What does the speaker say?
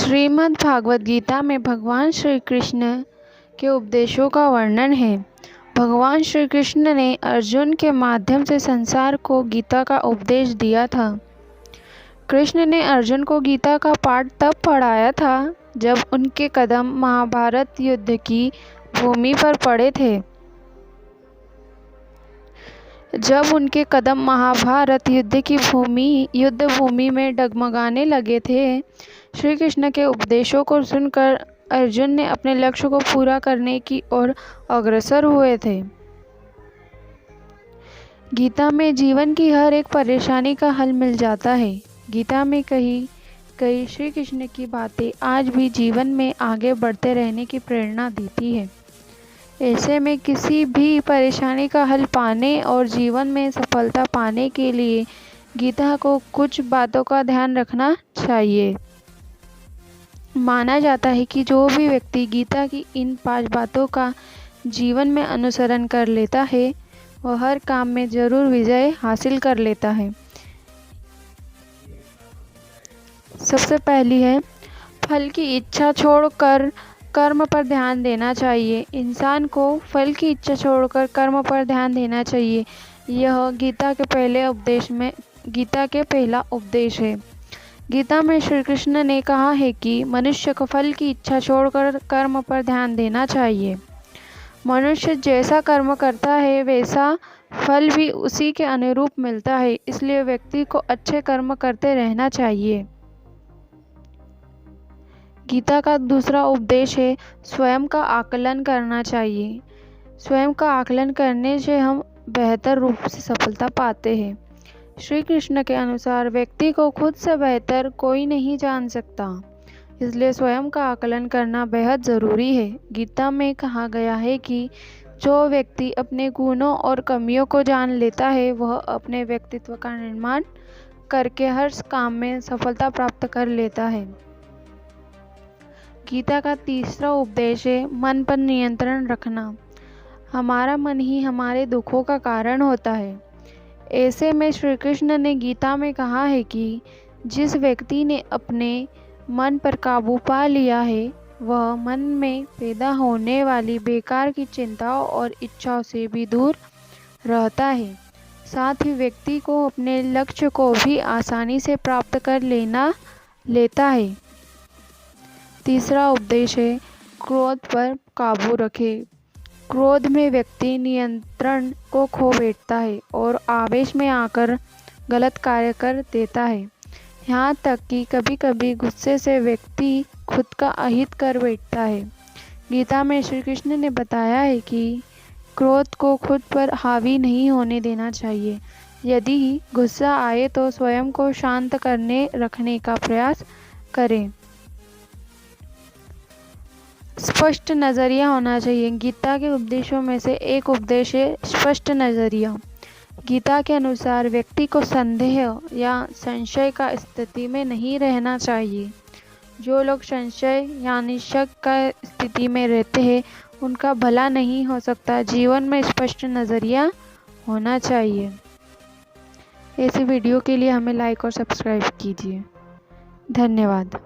श्रीमद् भागवत गीता में भगवान श्री कृष्ण के उपदेशों का वर्णन है। भगवान श्री कृष्ण ने अर्जुन के माध्यम से संसार को गीता का उपदेश दिया था। कृष्ण ने अर्जुन को गीता का पाठ तब पढ़ाया था जब उनके कदम महाभारत युद्ध की भूमि पर पड़े थे। जब उनके कदम महाभारत युद्ध भूमि में डगमगाने लगे थे, श्री कृष्ण के उपदेशों को सुनकर अर्जुन ने अपने लक्ष्य को पूरा करने की ओर अग्रसर हुए थे। गीता में जीवन की हर एक परेशानी का हल मिल जाता है। गीता में कई श्री कृष्ण की बातें आज भी जीवन में आगे बढ़ते रहने की प्रेरणा देती है। ऐसे में किसी भी परेशानी का हल पाने और जीवन में सफलता पाने के लिए गीता को कुछ बातों का ध्यान रखना चाहिए। माना जाता है कि जो भी व्यक्ति गीता की इन 5 बातों का जीवन में अनुसरण कर लेता है, वह हर काम में जरूर विजय हासिल कर लेता है। सबसे पहली है, फल की इच्छा छोड़कर कर्म पर ध्यान देना चाहिए। इंसान को फल की इच्छा छोड़कर कर्म पर ध्यान देना चाहिए। यह गीता के पहला उपदेश है। गीता में श्री कृष्ण ने कहा है कि मनुष्य को फल की इच्छा छोड़कर कर्म पर ध्यान देना चाहिए। मनुष्य जैसा कर्म करता है वैसा फल भी उसी के अनुरूप मिलता है, इसलिए व्यक्ति को अच्छे कर्म करते रहना चाहिए। गीता का दूसरा उपदेश है, स्वयं का आकलन करना चाहिए। स्वयं का आकलन करने से हम बेहतर रूप से सफलता पाते हैं। श्री कृष्ण के अनुसार व्यक्ति को खुद से बेहतर कोई नहीं जान सकता, इसलिए स्वयं का आकलन करना बेहद ज़रूरी है। गीता में कहा गया है कि जो व्यक्ति अपने गुणों और कमियों को जान लेता है, वह अपने व्यक्तित्व का निर्माण करके हर काम में सफलता प्राप्त कर लेता है। गीता का तीसरा उपदेश है, मन पर नियंत्रण रखना। हमारा मन ही हमारे दुखों का कारण होता है। ऐसे में श्री कृष्ण ने गीता में कहा है कि जिस व्यक्ति ने अपने मन पर काबू पा लिया है, वह मन में पैदा होने वाली बेकार की चिंताओं और इच्छाओं से भी दूर रहता है। साथ ही व्यक्ति को अपने लक्ष्य को भी आसानी से प्राप्त कर लेता है। तीसरा उपदेश है, क्रोध पर काबू रखे। क्रोध में व्यक्ति नियंत्रण को खो बैठता है और आवेश में आकर गलत कार्य कर देता है। यहाँ तक कि कभी-कभी गुस्से से व्यक्ति खुद का अहित कर बैठता है। गीता में श्री कृष्ण ने बताया है कि क्रोध को खुद पर हावी नहीं होने देना चाहिए। यदि गुस्सा आए तो स्वयं को शांत रखने का प्रयास करें। स्पष्ट नज़रिया होना चाहिए। गीता के उपदेशों में से एक उपदेश है स्पष्ट नज़रिया। गीता के अनुसार व्यक्ति को संदेह या संशय का स्थिति में नहीं रहना चाहिए। जो लोग संशय यानी शक का स्थिति में रहते हैं, उनका भला नहीं हो सकता। जीवन में स्पष्ट नज़रिया होना चाहिए। ऐसी वीडियो के लिए हमें लाइक और सब्सक्राइब कीजिए। धन्यवाद।